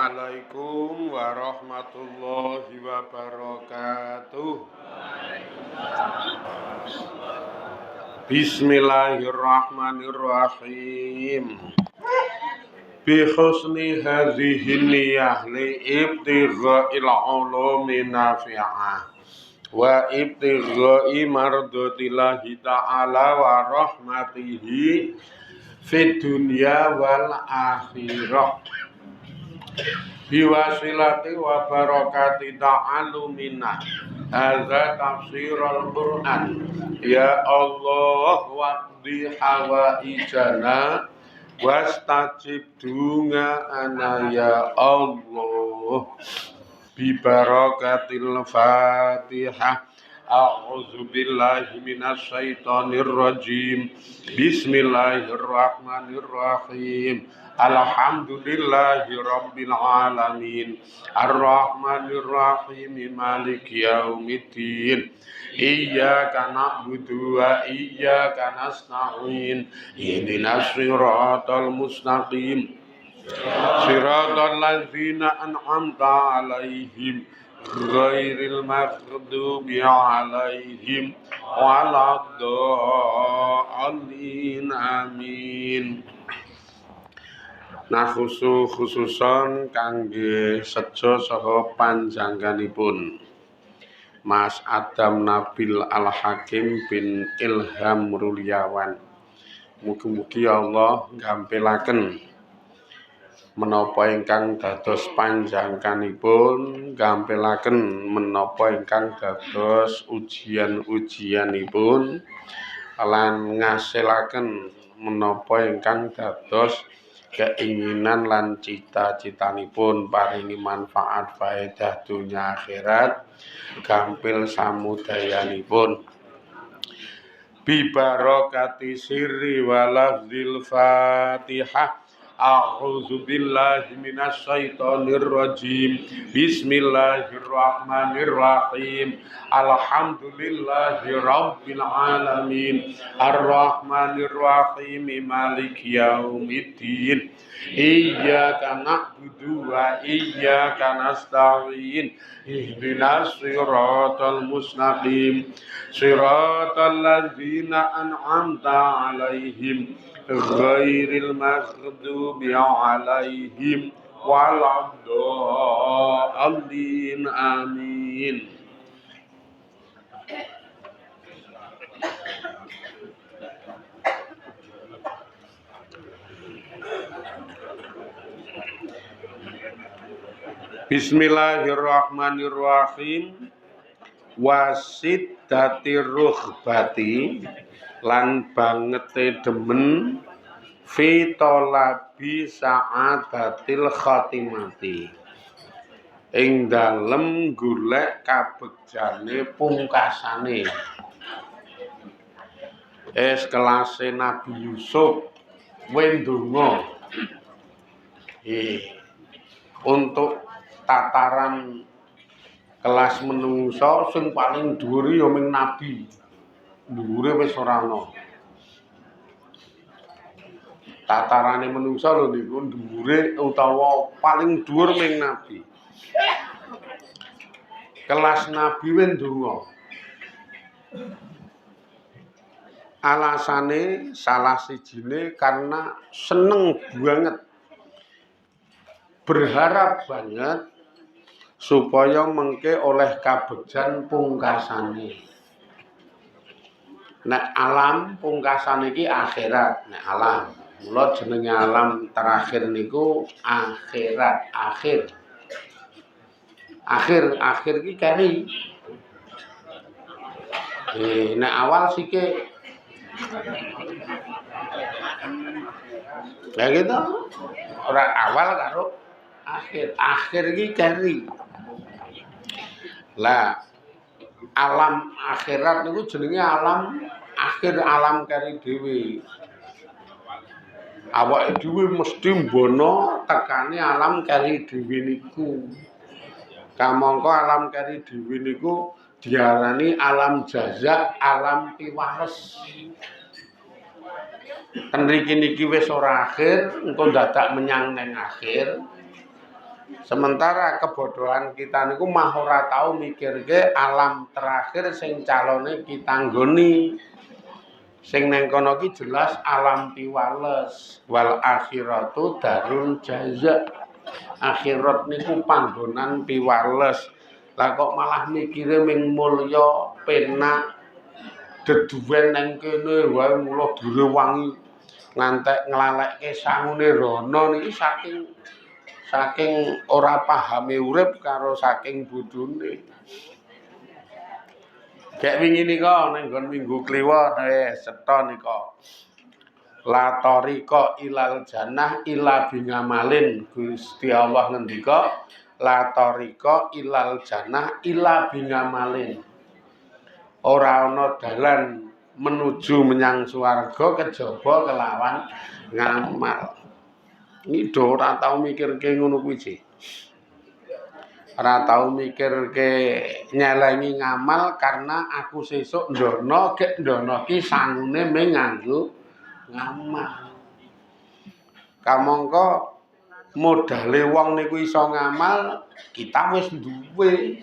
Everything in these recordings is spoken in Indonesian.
Assalamualaikum warahmatullahi wabarakatuh. Bismillahirrahmanirrahim. Bi husni hadhihi niyyah li ibtigha'il ulumi nafi'ah wa ibtigha'i mardatillahi ta'ala wa rahmatihi fid dunya wal akhirah. Biwasilati wa barakati ta'alumina hadza tafsirul Qur'an ya Allah waqdi hawaijana wastajib dungaana ya Allah bi barakatil Fatihah. A'udzu billahi minasy syaithanir rajim. Bismillahirrahmanirrahim. Alhamdulillahi rabbil alamin. Arrahmanir rahim. Maliki yaumiddin. Iyyaka na'budu wa iyyaka nasta'in. Ihdinas siratal mustaqim. Siratal ladzina an'amta 'alaihim ghairil maghdubi 'alaihim waladdallin. Amin. Nah khususon kangge sejo saha panjangganipun Mas Adam Nabil Al-Hakim bin Ilham Rulyawan. Mugi-mugi Allah gampelaken menapa ingkang dados panjangkanipun, gampelaken menapa ingkang dados ujian-ujianipun, lan ngasilaken menapa ingkang dados keinginan lan cita-citanipun, paringi manfaat faedah dunya akhirat, gampil samudayanipun. Bi barakati sirri wa lafzil Fatihah. A'udzu billahi minasy syaithanir rajim. Bismillahirrahmanirrahim. Alhamdulillahi rabbil alamin. Arrahmanir rahim. Maliki yaumiddin. Iyyaka na'budu wa iyyaka nasta'in. Ihdinas siratal mustaqim. Siratal ladzina an'amta 'alaihim ghairil maghdubi 'alaihim waladdallin. Amin. Bismillahirrahmanirrahim. Wasiddatir ruhbati lan bangete demen fi talabi sa'adatil khatimati ing dalem golek kabegjane pungkasane. Kelase Nabi Yusuf wendonga untuk tataran kelas menungso sing paling dhuwur ya mung nabi. Dhuwure wis ora ana. Tatarane menungso lho niku dhuwure utawa paling dhuwur mung nabi. Kelas nabi wendonga. Alasane salah sijine karena seneng banget, berharap banget supaya mengke oleh kabegjan pungkasane. Nek alam pungkasan iki akhirat, nek alam. Mula jenenge alam terakhir niku akhirat, akhir. Akhir iki keri. Nek awal sike ya gitu. Ora awal karo akhir. Akhir iki keri. Lah alam akhirat niku jenenge alam akhir, alam keri dhewe. Awake dhewe mesti mbono tekane alam keri dhewe niku. Kamangka alam keri dhewe niku diarani alam jaza, alam piwales. Ten mriki niki wis ora akhir, engko dadak menyang neng akhir. Sementara kebodohan kita niku mah ora tau mikirke alam terakhir sing calone kita nggoni. Sing neng kono ki jelas alam piwales. Wal akhiratu darul jaza. Akhirat niku panggonan piwales. Lah kok malah mikire ming mulya penak deduwen neng kene wae mula direwangi ngantek nglalekke sangune rono niki saking ora pahame urip karo saking bodhone. Kayak wingi nika ning nggon Minggu Kliwon setha nika. La tariqa ilal jannah illa bingamalin. Gusti Allah ngendika la tariqa ilal jannah illa bingamalin. Ora ana dalan menuju menyang swarga kejaba kelawan ngamal. Ini do ora tau mikirke ngono kuwi sih. Ora tau mikirke nyelengi ngamal karena aku sesuk ndono gek ndono ki sangune ming nganggo ngamal. Kamangka modale wong niku iso ngamal, kita wis duwe.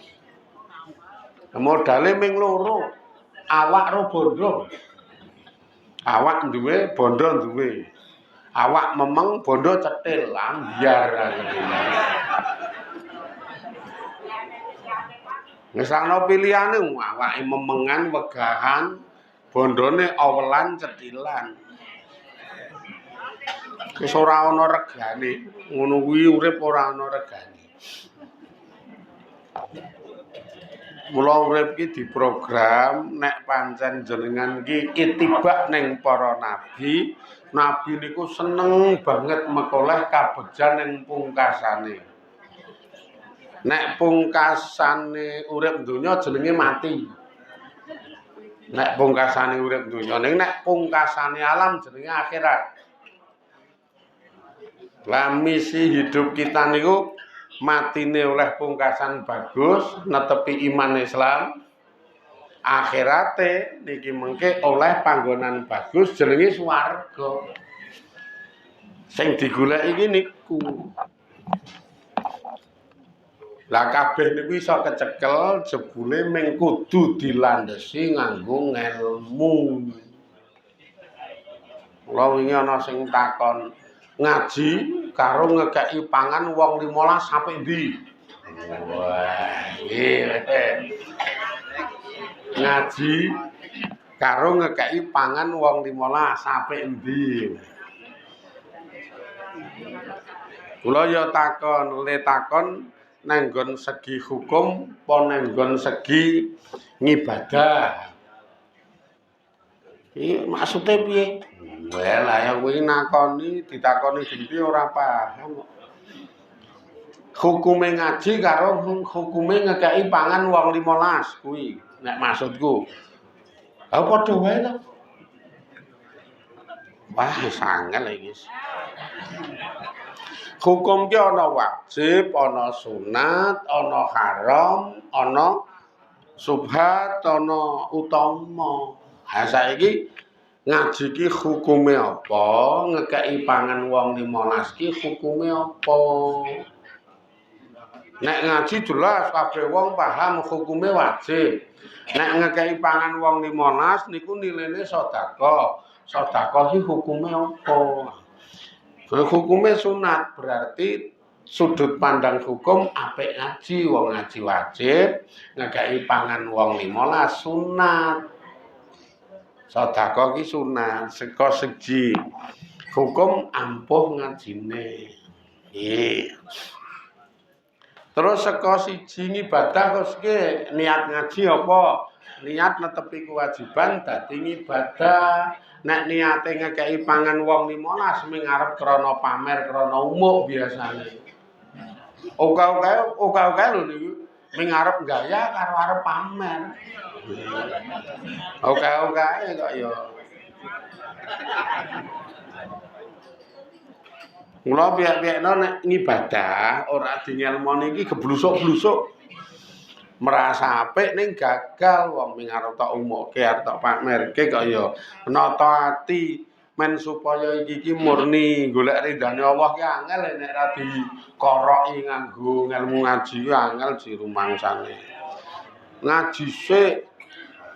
Modale ming loro, awak ro bondo. Awak duwe, bondo duwe. Awak memeng bondo cetil ambyar. Ngesangno pilihane awake memengan wegahan, bondone awelan cetilan. Wis ora ana regane, ngono kuwi urip ora ana regane. Mula urip ki diprogram nek pancen jenengan ki itibak ning para nabi. Nabi niku seneng banget mekoleh kabejan ning pungkasane. Nek pungkasane urip donya jenenge mati. Nek pungkasane urip donya ning nek pungkasane alam jenenge akhirat. Lah misi hidup kita niku matine oleh pungkasan bagus, netepi iman Islam. Akhirate niki mengke oleh panggonan bagus jenenge swarga. Sing digoleki iki niku. Lah kabeh niku iso kecekel jebule ming kudu dilandhesi nganggo ngelmu. Kula wingi ana sing takon, ngaji karo ngekeki pangan wong 15 sampe ndi? Wah, ngaji karo ngekeki pangan wong 15 sampe endi. Kula ya takon nang nggon segi hukum apa nang nggon segi ngibadah. Iki maksude piye? Well, ya kuwi ditakoni dhewe ora paham. Hukume ngaji karo hukume ngekeki pangan wong 15 kuwi nek maksudku. Ha padha wae to. Wah, sangel iki. Hukum ki ana wajib, ana sunat, ana haram, ana subhat, ana utama. Ha saiki ngaji ki hukume apa? Ngekeki pangan wong 15 ki hukume apa? Nek ngaji jelas kabeh wong paham hukume wajib. Nek ngekeki pangan wong 15 niku nilene sedekah. Sedekah ki hukume apa? Hukume sunat berarti sudut pandang hukum apik ngaji, wong ngaji wajib, ngekeki pangan wong 15 sunat. Sedekah ki sunat, saka segi hukum ampuh ngajine. Nggih. Terus saka siji ngibadah terus ki niat ngaji apa? Niat netepi kewajiban dadi ngibadah. Nek niate ngekeki pangan wong 15 ming arep krana pamer, krana umuk biasane. Oke-oke lho niku ming arep gaya karo arep pamer. Oke-oke kok ya. Mula piyek-piyekno nek ngibadah ora dingelmoni iki geblusuk-blusuk. Merasa apik ning gagal wong ming arep tok umukke arep tok pamerke kok ya nata ati men supaya iki murni golek ridane Allah ki angel nek ra dikoroki nganggo ilmu ngaji ki angel dirumangsane. Ngaji sik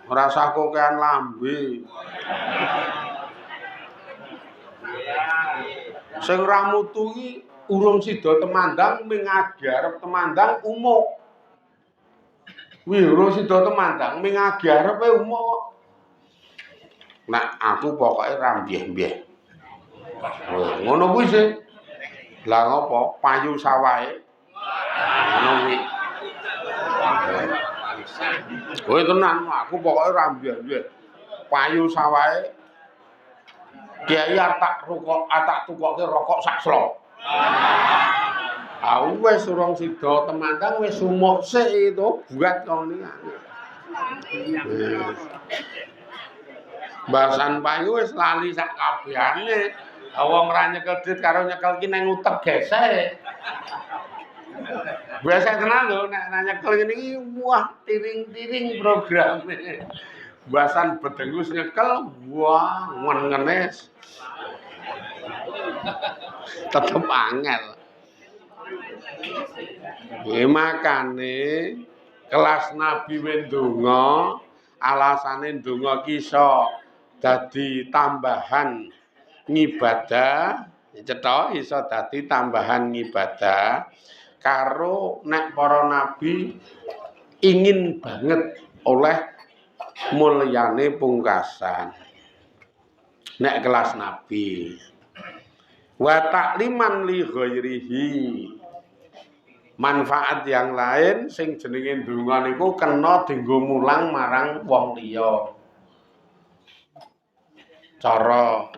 ora usah kokean lambe. Sing ra mutu ki urung sida temandang ming arep temandang umuk. Wih, urung sida temandang ming arepe umuk. Nah, aku pokoke ra mbieh-mbieh. Ngono kuwi sih. Lah ngopo? Payu sawahe. Ngono kuwi. Kowe tenan, aku pokoke ra mbieh-mbieh. Payu sawahe. Kiai atak tukoke rokok sak slok. Wis urung sida temandang wis umuk sik itu buat ngene. Bahasan payu wis lali sak kabehane. Wong ra nyekel dit karo nyekel ki nang utek gesek. Biasa tenan lho nek nyekel ngene iki wah tiring-tiring programe. Bahasan bedengus nyekel wah ngenes. Tetep angel. Makane kelas Nabi ndonga alasane ndonga ki iso dadi tambahan ngibadah, cetha iso dadi tambahan ngibadah karo nek para nabi ingin banget oleh mulyane pungkasan. Nek kelas nabi wa takliman li ghairihi manfaat yang lain sing jenenge ndonga niku kena dienggo mulang marang wong liya. Cara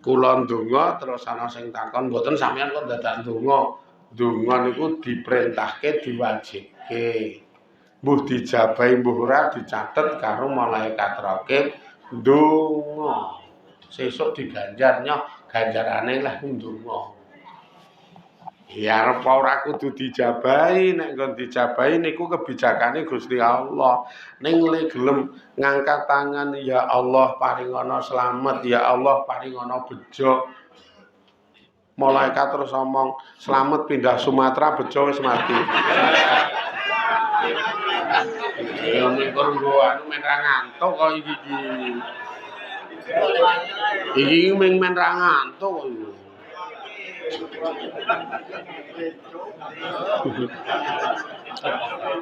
kula ndonga terus ana sing takon mboten sampeyan kok dadak ndonga. Ndonga niku diperintahke diwajibke. Mbuh dijabahi mbuh ora dicatet karo malaikat raqib ndonga. Sesuk diganjarnya ganjarane lah ndonga. Ya arep ora kudu dijabahi, nek nggon dijabahi niku kebijakane Gusti Allah. Ning le gelem ngangkat tangan, ya Allah paringana slamet, ya Allah paringana bejo. Malaikat terus ngomong, slamet pindah Sumatera, bejo wis mati. Ya mikir nggo anu men ra ngantuk kok iki. Iki men ra ngantuk kok.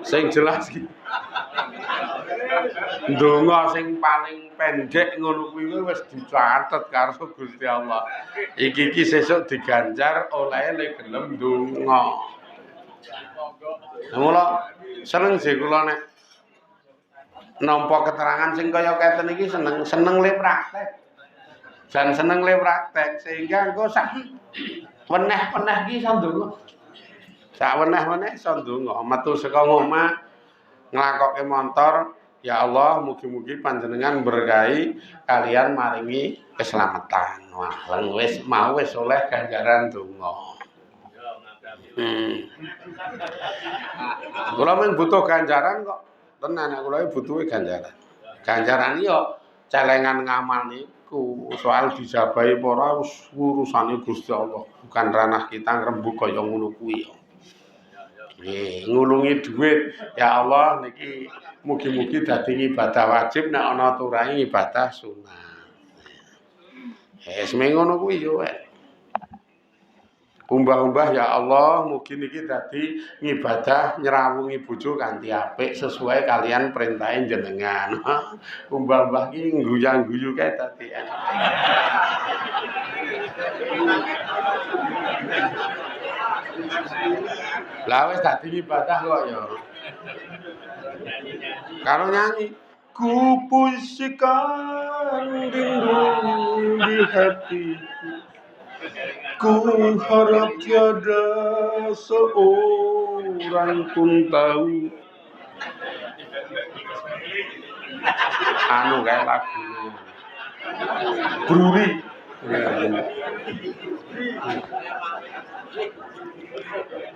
Sing jelas iki. Ndonga sing paling pendek ngono kuwi wis dicatet karo Gusti Allah. Iki sesuk diganjar oleh gelem ndonga. Mula seneng sih kula nek nampa keterangan sing kaya keten iki seneng le praktek. Jan seneng le praktek sehingga engko sak weneh-weneh iki iso ndonga. Sak weneh-weneh iso ndonga, metu saka omah nglakokke montor, ya Allah mugi-mugi panjenengan berkahi kalian maringi keselamatan. Wah, wis mau wis oleh ganjaran ndonga. Kula men butuh ganjaran kok. Tenan nek kula butuhe ganjaran. Ganjaran yo celengan ngamal niku soal dijabahi apa ora urusane Gusti Allah, bukan ranah kita ngrembug kaya ngono kuwi. Ngulungi dhuwit, ya Allah niki mugi-mugi dadi ibadah wajib nek ana aturane ibadah sunah. Wis ngono kuwi yo wae. Umbah-umbah ya Allah mugi niki dadi ngibadah nyrawungi bojo kanthi apik sesuai kalian perintahe jenengan. Umbah-umbah ki guyang-guyu kae dadi enak. Lah wis dadi ibadah kok ya. Karo nyanyi kupusikan rindu di hatiku. Ku harap tiada seorang pun tahu. Anu kayak lagu Bruri.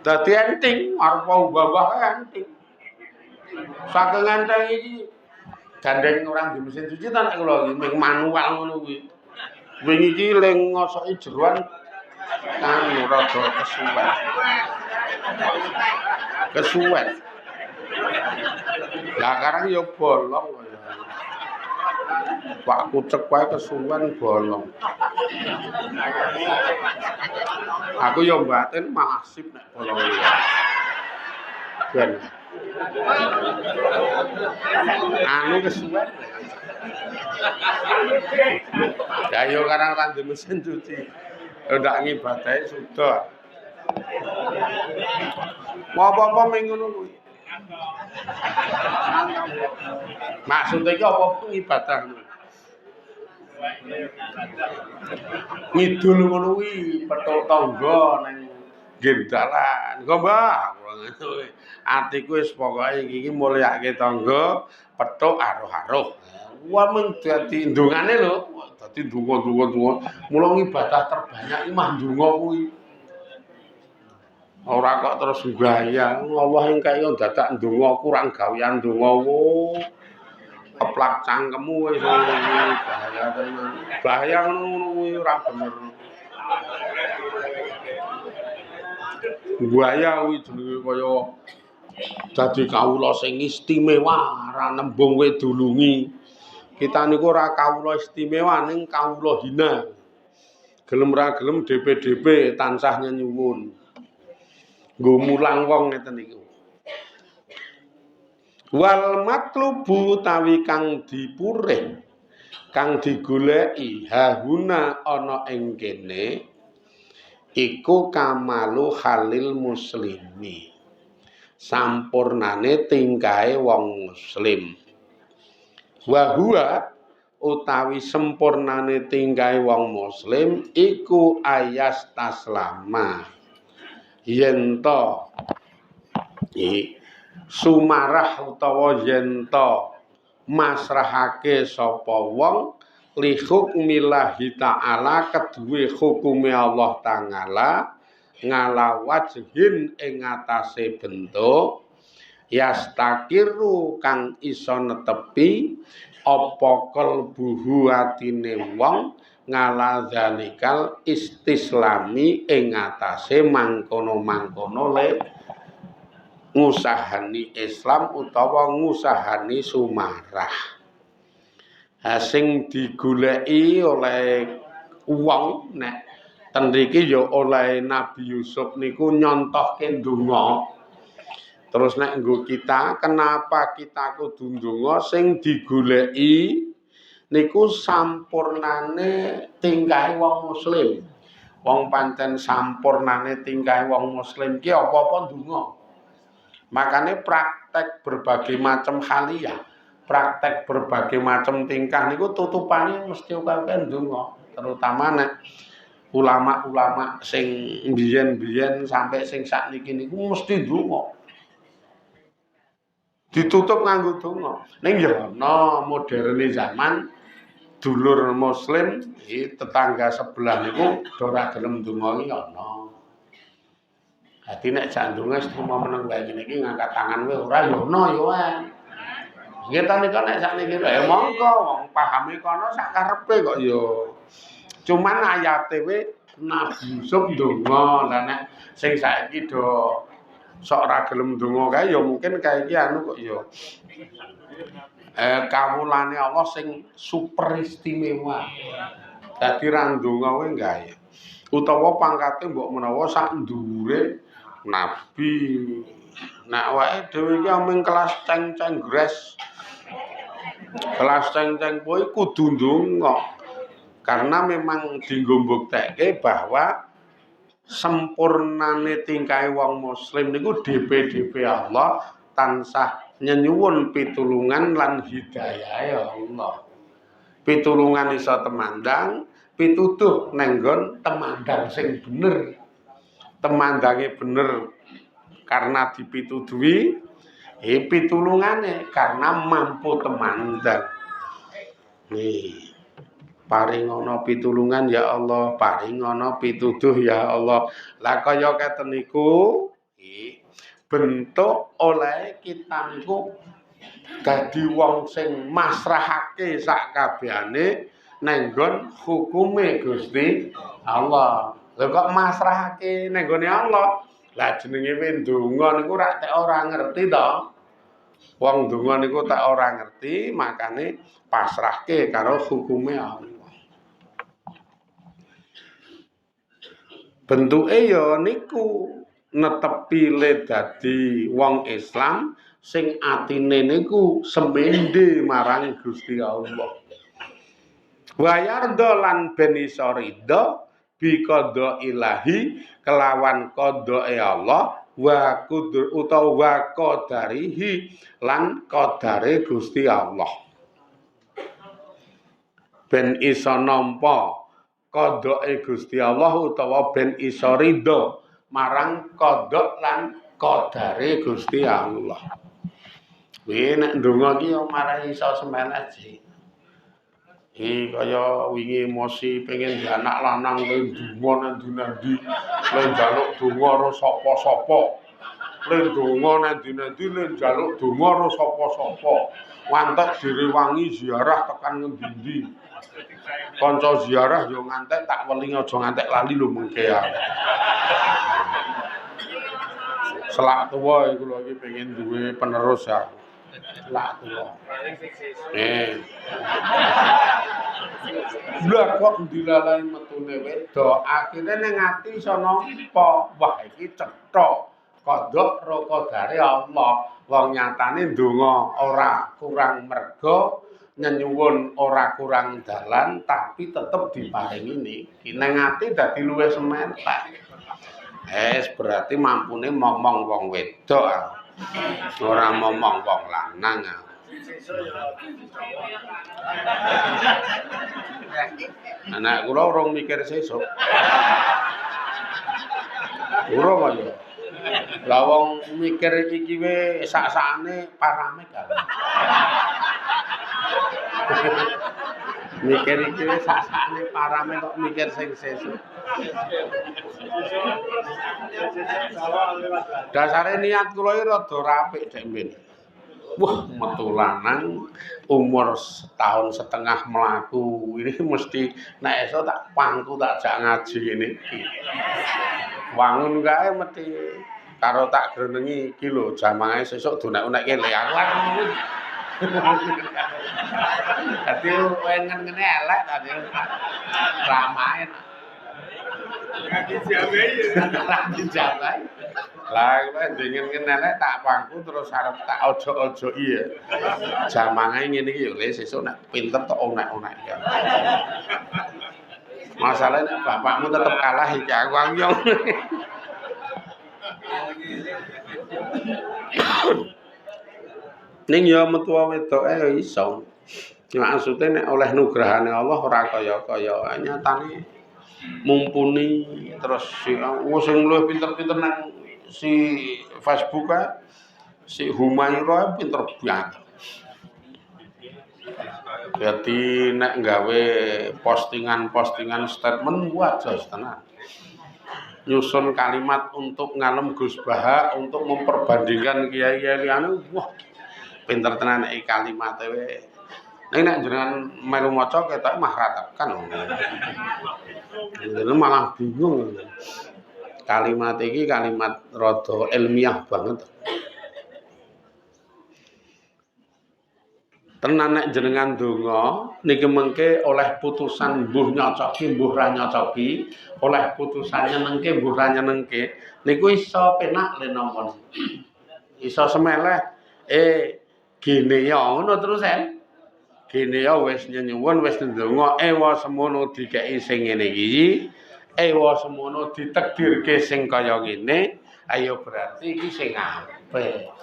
Dadi enting, arep mbah-mbah enting. Saking enteng iki gandeng orang di mesin cuci ta nek kula iki manual ngono kuwi. Wingi iki ling ngosoki jeroan kan rada kesuwen. Kesuwen. Lah karang ya bolong kaya. Pak kucek wae kesuwen bolong. Aku ya mbaten malah sip nek bolong iki. Ben. Anu kesuwen. Ya yo karang ra mesin cuci. Ndak ngibadahe sudah. Apa-apa ming ngono kuwi. Maksud iki apa ibadah ngono? Ngidul ngono kuwi petuk tangga ning nggih dalan. Engko Mbah, ngono. Atiku wis pokoke iki mulyake tangga, petuk aruh-aruh. Wah mung dadi ndungane lho, dadi ndonga-ndonga. Mula ibadah terbanyak iki mah ndonga kuwi. Ora kok terus mbayang, Allah engke yo dadak ndonga kurang gawean ndonga wo. Keplak cangkemmu wis bahaya tenan. Bahaya ngono kuwi ora bener. Bahaya kuwi jenenge kaya dadi kawula sing istimewa, ora nembung kowe dulungi. Kita niku ora kawula istimewa ning kawula hina. Gelem ra gelem DP-DP tansah nyuwun. Nggo mulang wong ngeten niku. Wal matlubu tawi kang dipurih kang digoleki hahuna ana ing kene iku kamalu halil muslimi. Sampurnane tingkahe wong muslim. Wa huwa utawi sempurnane tingkahe wong muslim iku ayas taslama. Yen to sumarah utawa yen to masrahake sapa wong li hukmillahi ta'ala keduwe hukume Allah Ta'ala ngala wajhin ing atase bentuk yastakiru kang iso netepi apa kalbuhu atine wong ngala zalikal istislami ing atase mangkono-mangkono le ngusahani Islam utawa ngusahani sumarah. Sing digoleki oleh wong nek ten mriki ya oleh Nabi Yusuf niku nyontohke ndonga. Terus nek nggo kita, kenapa kita kudu ndonga sing digoleki niku sampurnane tingkahe wong muslim. Wong pancen sampurnane tingkahe wong muslim ki apa-apa ndonga. Makanya praktek berbagai macam halia, praktek berbagai macam tingkah niku tutupane mesti kakek ndonga, terutama nek ulama-ulama sing biyen-biyen sampai sing sakniki niku mesti ndonga. Ditutup nganggo donga. Ning ya ana moderne zaman dulur muslim tetangga sebelah niku ora gelem ndonga iki ana. Dadi nek jak ndonga setuma meneng wae iki ngangkat tangan wae ora ya ana ya wae. Nggih ta nika nek sakniki ya monggo wong pahame kono sak karepe kok ya. Cuman ayate we Nabi Yusuf ndonga. Lah nek sing saiki do sok ora gelem ndonga kae ya mungkin kae iki anu kok ya. Kawulane Allah sing super istimewa. Dadi ra ndonga kowe gawe. Utawa pangkate mbok menawa sak ndure nabi. Nek awake dhewe iki ameng kelas ceng-ceng gres. Kelas ceng-ceng kuwi kudu ndonga. Karena memang dienggo mbuktekke bahwa sempurnane tingkahe wong muslim niku DP-DP Allah tansah nyenyuwun pitulungan lan hidayahe Allah. Pitulungan iso temandang, pituduh nenggon temandang sing bener. Temandange bener karena dipituduhi, pitulungane karena mampu temandang. Nih paringono pitulungan ya Allah, paringono pituduh ya Allah. Lah kaya keten niku bentuk oleh kita niku dadi wong sing masrahake sak kabehane nenggon hukume Gusti Allah. Lha kok masrahake nenggone Allah? Lah jenenge we ndonga niku rak ora ngerti to. Wong ndonga niku tak ora ngerti, makane pasrahke karo hukume Allah. Bentuke ya niku netepi le dadi wong Islam sing atine niku semende marang Gusti Allah. Wa yarda lan ben iso ridho bi qada ilahi kelawan qadae Allah wa kudur utawa wa qadarihi lan qadare Gusti Allah. Ben iso nampa qadae Gusti Allah utawa ben iso ridho marang qada lan qadare Gusti Allah. Kuwi nek ndonga ki yo marai iso semelet sih. Kaya wingi emosi pengen di anak lanang le ndonga nang ndi-ndi le njaluk donga karo sapa-sapa. Le ndonga nang ndi-ndi le njaluk donga karo sapa-sapa. Wantek direwangi ziarah tekan ngendi-ndi. Kanca ziarah yo ngantek tak weling aja ngantek lali lho mengke ya. Selak tuwa iku lho iki pengen duwe penerus ya. Selak tuwa. Lah kok dilalai metune wedok, akhire ning ati iso nampa, wah iki cetha. Kodhok ro kodare Allah. Wong nyatane ndonga ora kurang merga, nyenyuwun ora kurang dalan, tapi tetep diparingi niki. Ning ati dadi luwih sementek. Berarti mampune momong wong wedok. Ora momong wong lanang. Anak kula urung mikir sesuk. Urung aja. Lah wong mikir iki we sak-sakane parame kan. Mikir iki we sak-sakane parame kok mikir sing sesuk. Dasare niat kula iki rada rapik dek men. Wah, metu lanang umur setahun setengah melaku ini mesti nek esuk tak pangku tak jak ngaji ngene iki. Wangun kae mesti karo tak grenengi iki lho jamaah sesuk donek-onekke leak-leak. Dadi wengen ngene elek tadi ramain. Ngaji jamaah. Lah kowe dingin elek tak pangku terus arep tak ojo-ojo iya. Jamaah ngene iki yo le sesuk nek pinter tok onek-onek ya. Masalahnya nek bapakmu tetep kalah iki aku yo. Ning ya metuwa wedoke ya iso. Maksude nek oleh nugrahane Allah ora kaya-kaya nyatane mumpuni terus sing luwih pinter-pinter nang si Facebook si Humaira pinter banget. Jadi nek gawe postingan statement wajas tenan. Nyusun kalimat untuk ngalem Gus Baha untuk memperbandingkan kiai-kiai liyane wah pinter tenan iki kalimate we. Nek jenengan melu maca ketoke mah ra tekan. Ini malah bingung. Kalimat iki kalimat rada ilmiah banget. Tenan nek jenengan donga niki mengke oleh putusan mbuh nyocoki mbuh ra nyocoki, oleh putusan nyenengke mbuh ra nyenengke, niku iso penak le nomor. Iso semeleh gene ya ngono terus gene ya wis nyuwun wis ndonga ewa semono dikeki sing ngene iki, ewa semono ditakdirke sing kaya ngene, ayo berarti iki sing apik.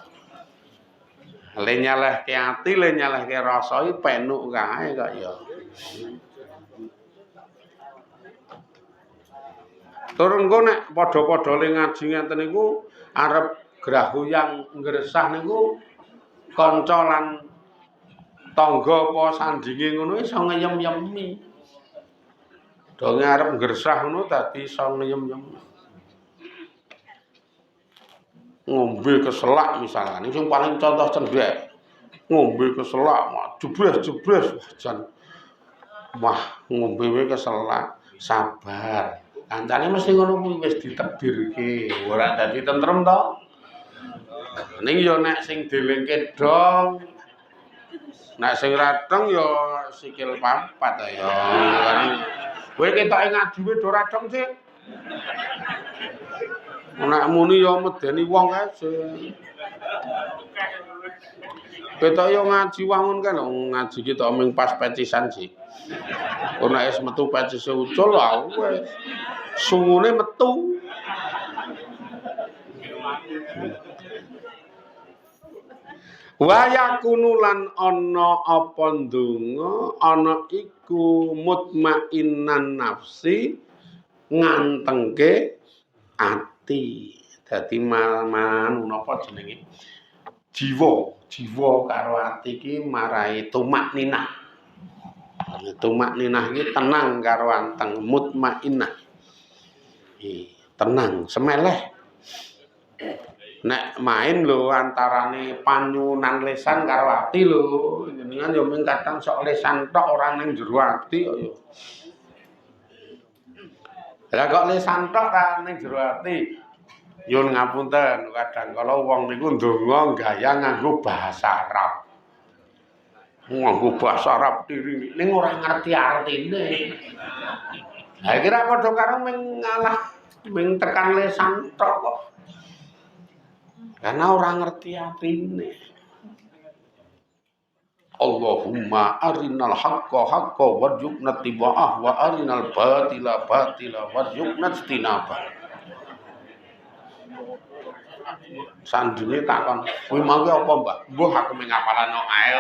Le nyalehke ati, le nyalehke rasa iki penuk kae kok ya. Tur engko nek padha-padha le ngaji ngenten niku arep grahuyang ngresah niku kanca lan tangga apa sandinge ngono iso ngeyem-yemi. Donge arep ngresah ngono dadi iso ngeyem-yemi. Ngombe keselak misalkan, sing paling contoh cendhek. Ngombe keselak, jebres jan Wah, ngombe wae keselak, sabar. Kancane mesti ngono kuwi wis ditebirke, ora dadi tentrem to. Ning yo nek sing dilingke dong. Nek sing radeng yo sikil papat ya. Kowe ketoke ngaji wis ora dong sih. Nek muni yo medeni wong kae sih. Ketok yo ngaji wangun kan ngaji kita ming pas pecisan sih. Ora es metu pecise ucul lha wis sungune metu. Wa yakunu lan ana apa ndonga ana iku mutmainnan nafsi ngantengke ati. Dadi man napa jenenge? Jiwa karo ati iki marai tumak ninah. Tumak ninah iki tenang karo anteng mutmainnah. Tenang, semeleh. Nek main lho antarane panyunan lesan karo ati lho. Jenengan yo mung kadang sok lesan tok ora ning jero ati kok yo. Lah kok lesan tok ra ning jero ati. Yun ngapunten, kadang kala wong niku ndonga gaya nganggo bahasa Arab. Nganggo bahasa Arab diri ning ora ngerti artine. Ha kira padha karo ming ngalah ming tekan lesan tok kok. Karena orang ngerti artine. Allahumma arinal haqqa haqqa warzuqna tiba'ah wa arinal batila batila warzuqna istinabah. Sandune takon, kuwi mau ki apa, Mbah? Mbuh aku mung ngapalano ae.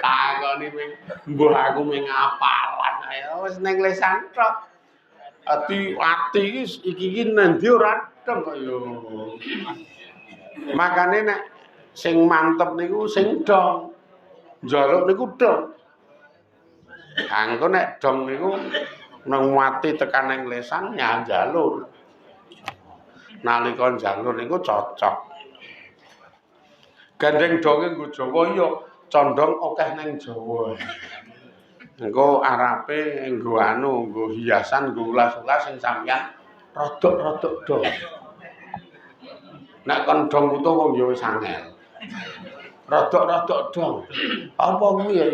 Takoni mung mbuh aku mung ngapalan ae wis ning lesan tok. Ati iki nendi ora dong kok yo. Makane nek sing mantep niku sing dong. Njaluk niku dong. Angko nek dong niku nang mati tekan ning lesan ya njalur. Nalika njalur niku cocok. Gandeng donge nggo Jawa iya condong akeh ning Jawa. Engko arepe nggo nggo hiasan, nggo ulas-ulas sing sampeyan rodok-rodok dong. Nek kon dong utuh wong ya wis angel. Rodok-rodok dong. Apa kuwi ya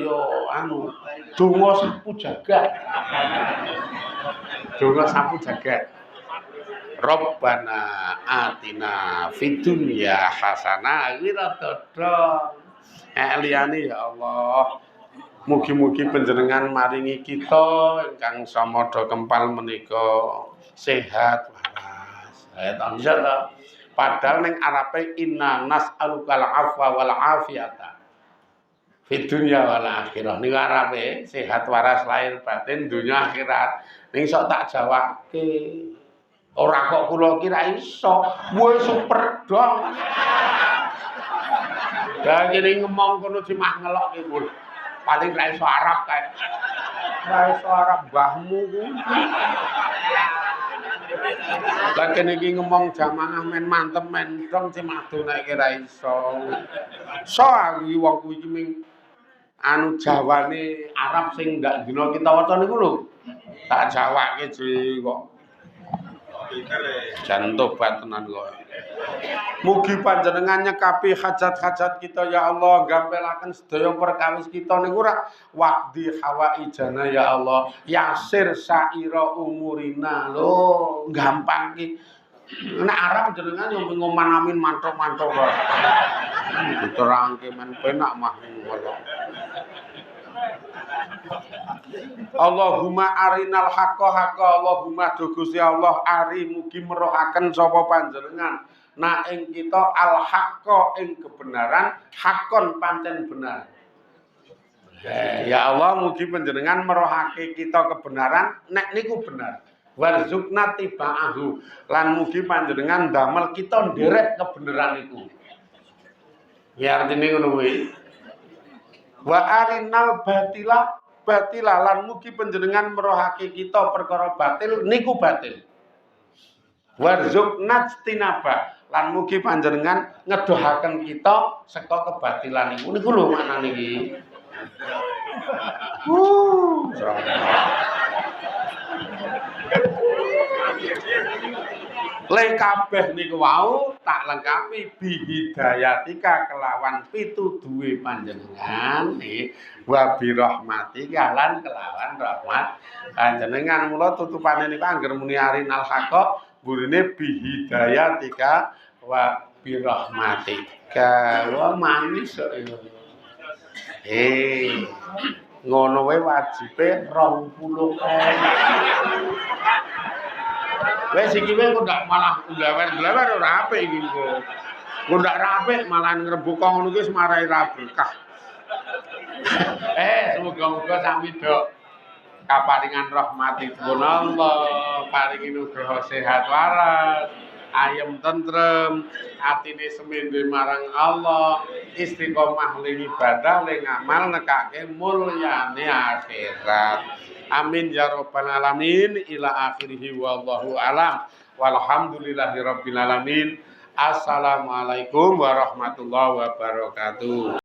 donga sapu jagat. Donga sapu jagat. Rabbana atina fid dunya hasanah kuwi rodok dong. Liyane ya Allah. Mugi-mugi panjenengan maringi kita ingkang samada kempal menika sehat waras. Insyaallah. Padahal ning arepe inna nas'alukal afwa wal afiyata. Fid dunya wal akhirah. Ning arepe sehat waras lahir batin dunya akhirat. Ning sok tak jawabke. Ora kok kula kira iso. Wis super dong. Lah kene ngomong kono dimah ngelokke kuwi. Paling ra iso Arab kae. Ra iso Arab mbahmu ku. Lah kene iki ngomong jamaah men mantep men dong cimadu nek ra iso. So aku wong kuwi iki ming Jawane Arab sing ndak dina kita waca niku lho. Tak jawake ji kok. Jan tobat tenan kok. Mugi panjenengan nyekapi hajat-hajat kita ya Allah, gampelaken sedaya perkawis kita niku ora waqdi hawaijana ya Allah, yasir saira umurina lho, gampang ki. Nek Arab jenengan yo ngoman amin mantuk-mantuk kok. Diterangke men penak mah ngono. Allahumma arinal haqqa haqqa Allahumma do Gusti Allah ari mugi merohaken sapa panjenengan na ing kita al haqqa ing kebenaran hakon pancen benar. Ya Allah mugi panjenengan merohake kita kebenaran nek niku benar. Warzuqna tiba'ahu lan mugi panjenengan damel kita nderek kebenaran iku. Ya artine ngono kuwi. Wa arinal batila lan mugi panjenengan merohake kita perkara batil niku batil. Warzuqna tinaba lan mugi panjenengan ngedohaken kita saka kebatilan niku lho maknane iki. Le kabeh niku wau tak lengkapi bihidayatika kelawan pituduhe panjenengan wa bi rahmatika lan kelawan rahmat panjenengan. Mula tutupane niku angger muni arinal haqa burine bihidayatika wa bi rahmatika. Wah manis kok iki. Ngono wae wajibe 20 wes iki wae kok ndak malah blewer-blewer ora apik iki kok. Kok ndak apik malah ngrebuka ngono ki semarai ra berkah. Semoga-moga sami dok kaparingan rahmatipun Allah, paringi nugraha sehat waras, ayem tentrem, atine semende marang Allah, istiqomah ling ibadah ling amal nekake mulyane akhirat. Amin ya rabbal alamin. Ila akhirih wallahu alam. Walhamdulillahirabbil alamin. Assalamualaikum warahmatullahi wabarakatuh.